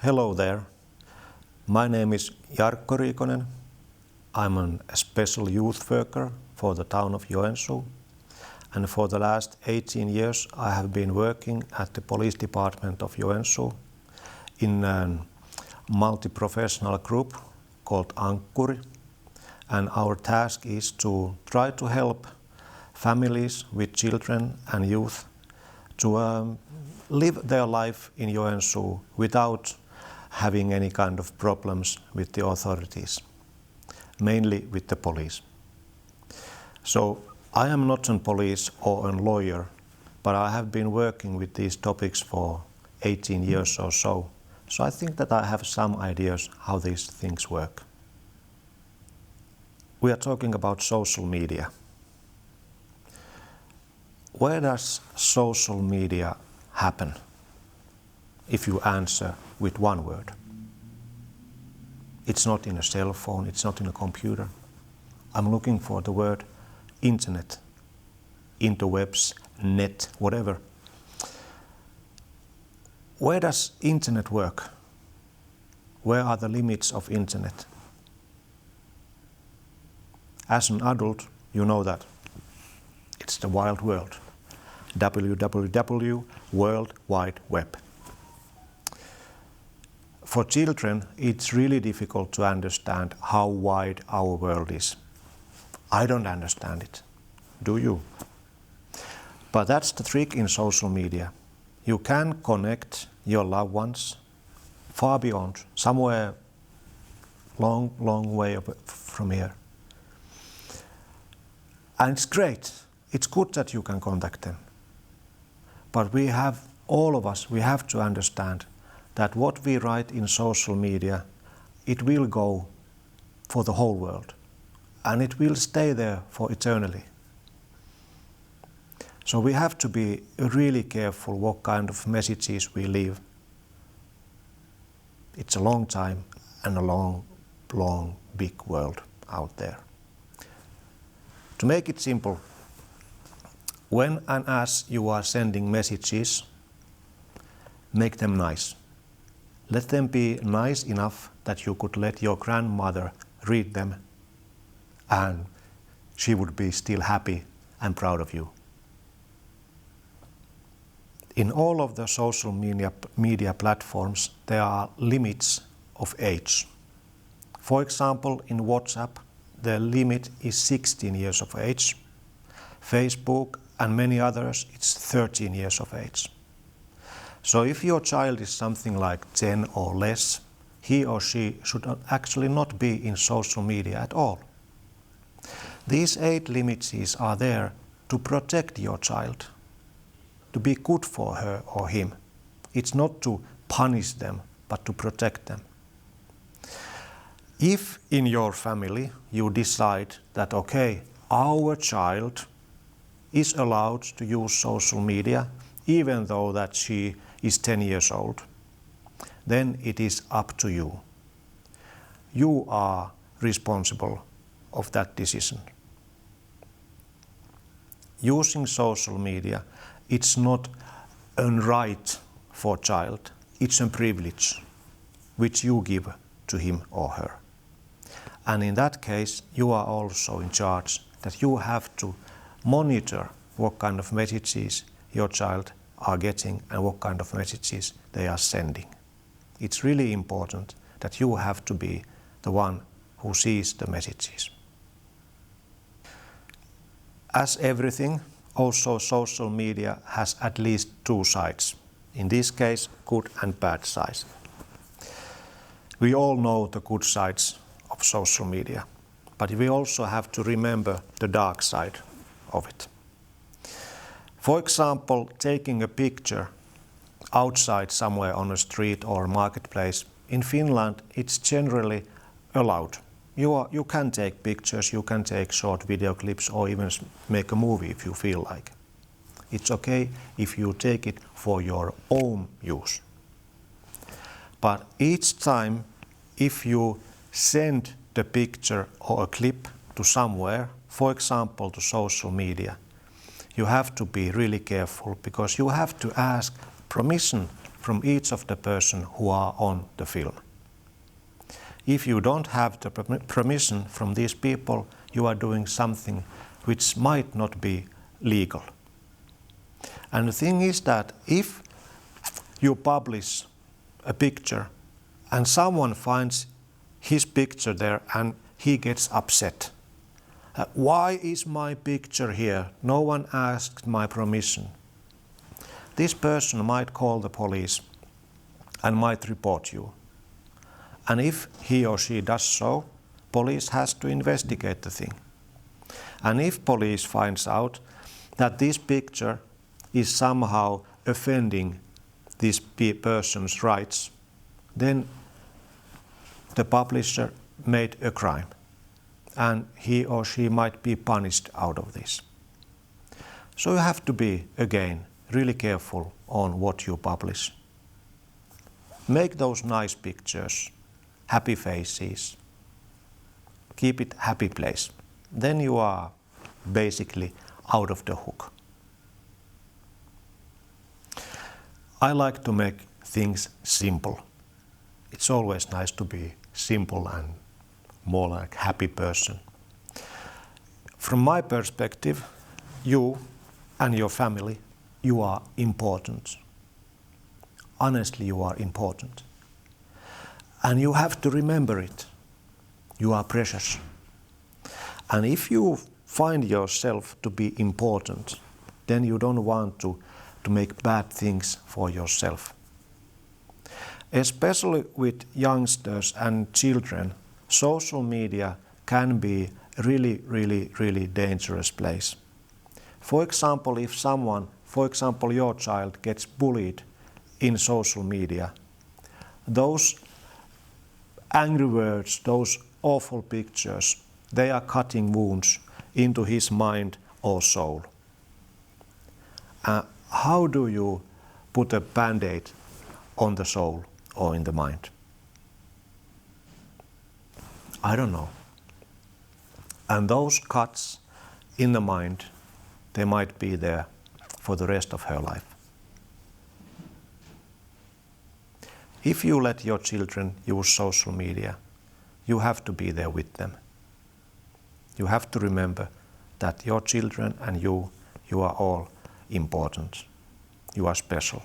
Hello there. My name is Jarkko Riikonen. I'm a special youth worker for the town of Joensuu. And for the last 18 years I have been working at the police department of Joensuu in a multi-professional group called Ankkuri. And our task is to try to help families with children and youth to live their life in Joensuu without having any kind of problems with the authorities, mainly with the police. So I am not a police or a lawyer, but I have been working with these topics for 18 years or so. So I think that I have some ideas how these things work. We are talking about social media. Where does social media happen? If you answer with one word. It's not in a cell phone, it's not in a computer. I'm looking for the word internet, interwebs, net, whatever. Where does internet work? Where are the limits of internet? As an adult, you know that it's the wild world. www, World Wide Web. For children, it's really difficult to understand how wide our world is. I don't understand it. Do you? But that's the trick in social media. You can connect your loved ones far beyond, somewhere long, long way from here. And it's great. It's good that you can contact them. But all of us, we have to understand that what we write in social media, it will go for the whole world. And it will stay there for eternally. So we have to be really careful what kind of messages we leave. It's a long time and a long, long, big world out there. To make it simple, when and as you are sending messages, make them nice. Let them be nice enough that you could let your grandmother read them and she would be still happy and proud of you. In all of the social media platforms, there are limits of age. For example, in WhatsApp, the limit is 16 years of age. Facebook and many others, it's 13 years of age. So if your child is something like 10 or less, he or she should actually not be in social media at all. These 8 limits are there to protect your child, to be good for her or him. It's not to punish them, but to protect them. If in your family you decide that, okay, our child is allowed to use social media, even though that she is 10 years old, then it is up to you. You are responsible of that decision. Using social media, it's not a right for a child, it's a privilege which you give to him or her. And in that case, you are also in charge that you have to monitor what kind of messages your child are getting and what kind of messages they are sending. It's really important that you have to be the one who sees the messages. As everything, also social media has at least 2 sides. In this case, good and bad sides. We all know the good sides of social media, but we also have to remember the dark side of it. For example, taking a picture outside somewhere on a street or marketplace. In Finland, it's generally allowed. You can take pictures, you can take short video clips or even make a movie if you feel like. It's okay if you take it for your own use. But each time if you send the picture or a clip to somewhere, for example to social media, you have to be really careful because you have to ask permission from each of the person who are on the film. If you don't have the permission from these people, you are doing something which might not be legal. And the thing is that if you publish a picture and someone finds his picture there and he gets upset, why is my picture here? No one asked my permission. This person might call the police and might report you. And if he or she does so, police has to investigate the thing. And if police finds out that this picture is somehow offending this person's rights, then the publisher made a crime and he or she might be punished out of this. So you have to be, again, really careful on what you publish. Make those nice pictures, happy faces, keep it happy place. Then you are basically out of the hook. I like to make things simple. It's always nice to be simple and more like happy person. From my perspective, you and your family, you are important. Honestly, you are important. And you have to remember it. You are precious. And if you find yourself to be important, then you don't want to make bad things for yourself. Especially with youngsters and children, social media can be a really dangerous place. For example, if someone, for example your child, gets bullied in social media, those angry words, those awful pictures, they are cutting wounds into his mind or soul. How do you put a band-aid on the soul or in the mind? I don't know. And those cuts in the mind, they might be there for the rest of her life. If you let your children use social media, you have to be there with them. You have to remember that your children and you are all important. You are special.